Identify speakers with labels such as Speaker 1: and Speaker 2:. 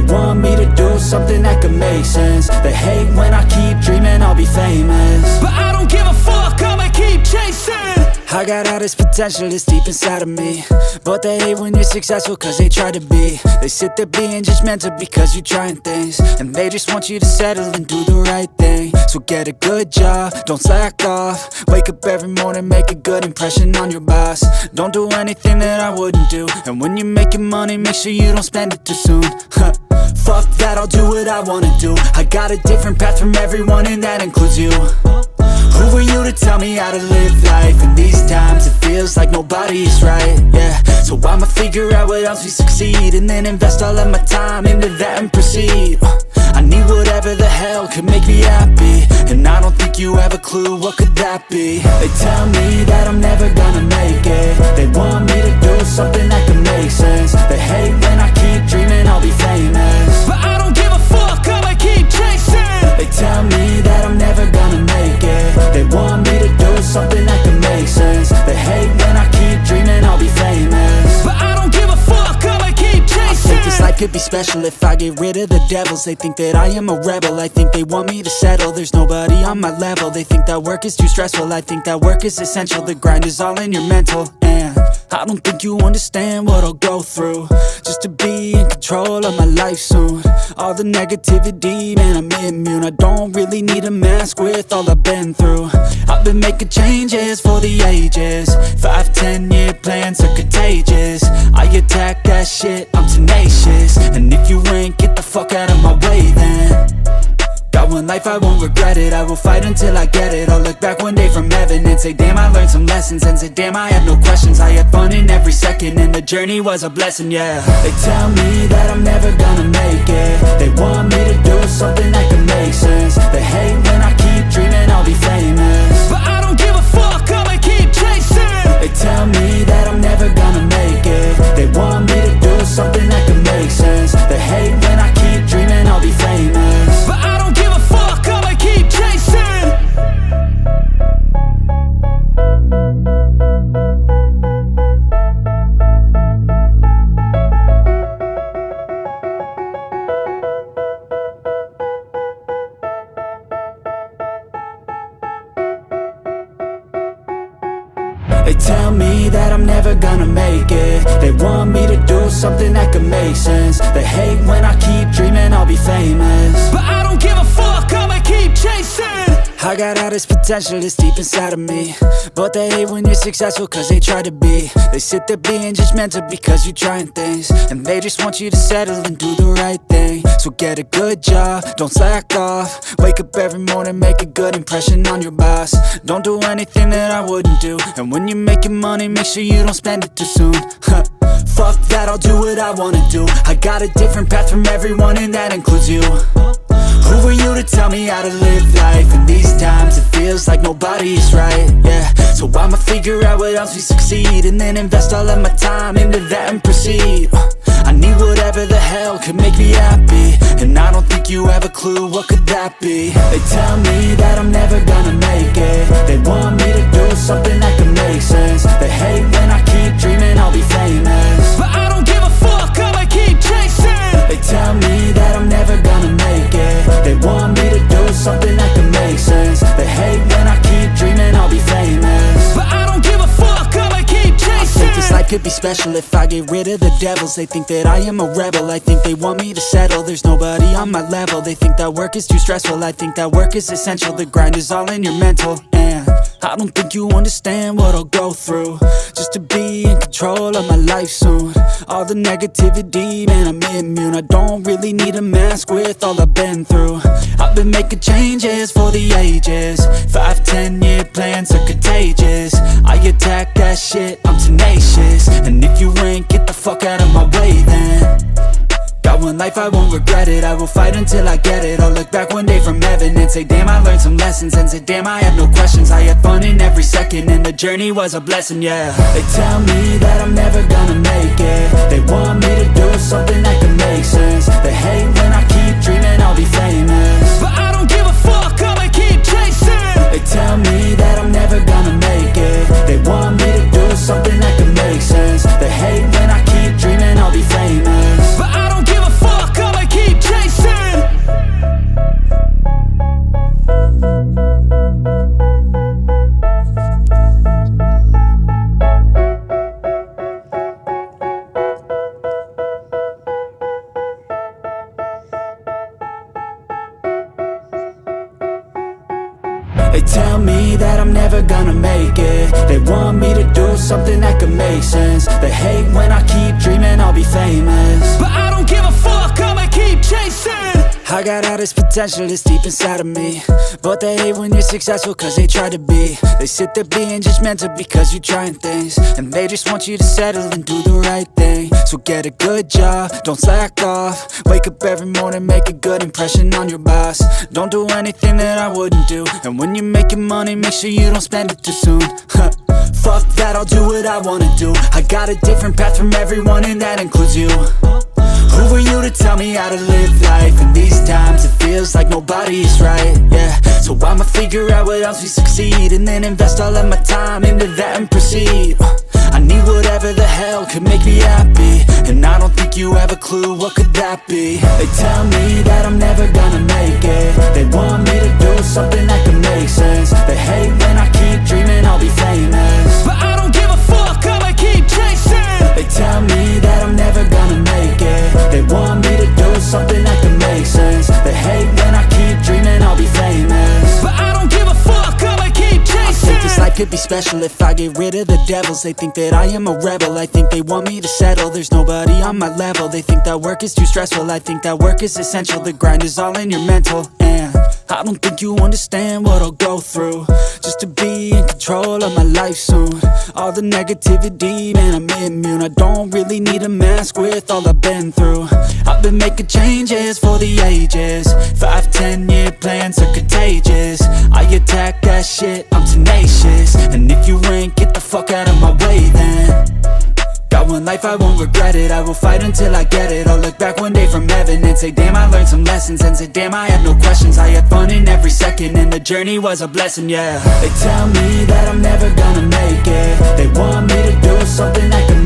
Speaker 1: want me to do something that could make sense. They hate when I keep dreaming I'll be famous,
Speaker 2: but I don't give a fuck, I'ma keep chasing.
Speaker 1: I got all this potential that's deep inside of me, but they hate when you're successful cause they try to be. They sit there being judgmental because you're trying things, and they just want you to settle and do the right thing. So get a good job, don't slack off. Wake up every morning, make a good impression on your boss. Don't do anything that I wouldn't do, and when you're making money, make sure you don't spend it too soon. Fuck that, I'll do what I wanna do. I got a different path from everyone, and that includes you. Who are you to tell me how to live life? In these times it feels like nobody's right, yeah. So I'ma figure out what else we succeed, and then invest all of my time into that and proceed. I need whatever the hell could make me happy, and I don't think you have a clue what could that be. They tell me that I'm never gonna make it. They want me to do something that could make sense. They hate when I keep dreaming I'll be famous,
Speaker 2: but I don't give a fuck, I'ma keep chasing.
Speaker 1: They tell me that I'm never gonna make it. They want me to do something that can make sense. They hate when I keep dreaming I'll be famous,
Speaker 2: but I don't give a fuck, I'ma keep chasing.
Speaker 1: I think this life could be special if I get rid of the devils. They think that I am a rebel, I think they want me to settle. There's nobody on my level, they think that work is too stressful. I think that work is essential, the grind is all in your mental. And I don't think you understand what I'll go through just to be in control of my life soon. All the negativity, man, I'm immune. I don't really need a mask with all I've been through. I've been making changes for the ages. 5, 10-year plans are contagious. I attack that shit, I'm tenacious. And if you ain't, get the fuck out of my way then. Got one life, I won't regret it. I will fight until I get it. I'll look back one day from heaven and say, damn, I learned some lessons. And say, damn, I have no questions. I had fun in every second, and the journey was a blessing, yeah. They tell me that I'm never gonna make it. They want me to do something that can make sense. They hate when I keep dreaming I'll be famous,
Speaker 2: but I don't give a fuck, I'ma keep chasing.
Speaker 1: They tell me that I'm never gonna make it. They want me to do something that can make sense. They hate when I keep dreaming I'll be famous,
Speaker 2: but I don't give a fuck, I'ma keep chasing.
Speaker 1: They tell me that I'm never gonna make it. They want me to do something that can make sense. They hate when I keep dreaming I'll be famous,
Speaker 2: but I don't give a fuck, I'ma keep chasing.
Speaker 1: I got all this potential that's deep inside of me, but they hate when you're successful cause they try to be. They sit there being judgmental because you're trying things, and they just want you to settle and do the right thing. So get a good job, don't slack off. Wake up every morning, make a good impression on your boss. Don't do anything that I wouldn't do, and when you're making money, make sure you don't spend it too soon. Fuck that, I'll do what I wanna do. I got a different path from everyone, and that includes you. Who are you to tell me how to live life? In these times it feels like nobody's right, yeah. So I'ma figure out what else we succeed, and then invest all of my time into that and proceed. I need whatever the hell could make me happy, and I don't think you have a clue what could that be. They tell me that I'm never gonna make it. They want me to do something that can make sense. They hate when I keep dreaming I'll be famous,
Speaker 2: but I don't give a fuck, I'ma keep chasing.
Speaker 1: They tell me that I'm never gonna make it. They want me to do something that can make sense. They hate when I keep dreaming I'll be famous,
Speaker 2: but I don't give a fuck, I'ma keep chasing.
Speaker 1: I think this life could be special if I get rid of the devils. They think that I am a rebel, I think they want me to settle. There's nobody on my level, they think that work is too stressful. I think that work is essential, the grind is all in your mental. And I don't think you understand what I'll go through just to be in control of my life soon. All the negativity, man, I'm immune. I don't really need a mask with all I've been through. I've been making changes for the ages. 5, 10-year plans are contagious. I attack that shit, I'm tenacious. And if you ain't, get the fuck out of my way then. Got one life, I won't regret it. I will fight until I get it. I'll look back one day from heaven and say, damn, I learned some lessons. And say, damn, I have no questions. I had fun in every second, and the journey was a blessing, yeah. They tell me that I'm never gonna make it. They want me to do something that can make sense. They hate when I keep dreaming I'll be famous,
Speaker 2: but I don't give a fuck, I'ma keep chasing.
Speaker 1: They tell me that I'm never gonna make it. They want me to do something that can make sense. They hate when I keep dreaming I'll be famous,
Speaker 2: but I don't give a fuck, I'ma keep
Speaker 1: They tell me that I'm never gonna make it. They want me to do something that could make sense. They hate when I keep dreaming I'll be famous,
Speaker 2: but I don't give a fuck, I'ma keep chasing.
Speaker 1: I got all this potential that's deep inside of me, but they hate when you're successful cause they try to be. They sit there being judgmental because you're trying things, and they just want you to settle and do the right thing. So get a good job, don't slack off. Wake up every morning, make a good impression on your boss. Don't do anything that I wouldn't do, and when you're making money, make sure you don't spend it too soon. Fuck that, I'll do what I wanna do. I got a different path from everyone and that includes you. Who are you to tell me how to live life? In these times it feels like nobody's right, yeah. So I'ma figure out what else we succeed, and then invest all of my time into that and proceed. I need whatever the hell could make me happy, and I don't think you have a clue what could that be. They tell me that I'm never gonna make it. They want me to do something that can make sense. They hate when I keep dreaming I'll be famous,
Speaker 2: but I don't give a fuck, I'ma keep chasing.
Speaker 1: They tell me that I'm never gonna make it. They want me to do something that can make sense. They hate when I keep dreaming I'll be famous,
Speaker 2: but I don't give a fuck, I'ma keep chasing.
Speaker 1: I think this life could be special if I get rid of the devils. They think that I am a rebel, I think they want me to settle. There's nobody on my level. They think that work is too stressful, I think that work is essential. The grind is all in your mental, and I don't think you understand what I'll go through just to be in control of my life soon. All the negativity, man, I'm immune. I don't really need a mask with all I've been through. I've been making changes for the ages. 5-10 year plans are contagious. I attack that shit, I'm tenacious. And if you ain't, get the fuck out of my way then. Got one life, I won't regret it. I will fight until I get it. I'll look back one day from heaven and say, damn, I learned some lessons. And say, damn, I have no questions. I had fun in every second, and the journey was a blessing, yeah. They tell me that I'm never gonna make it. They want me to do something that can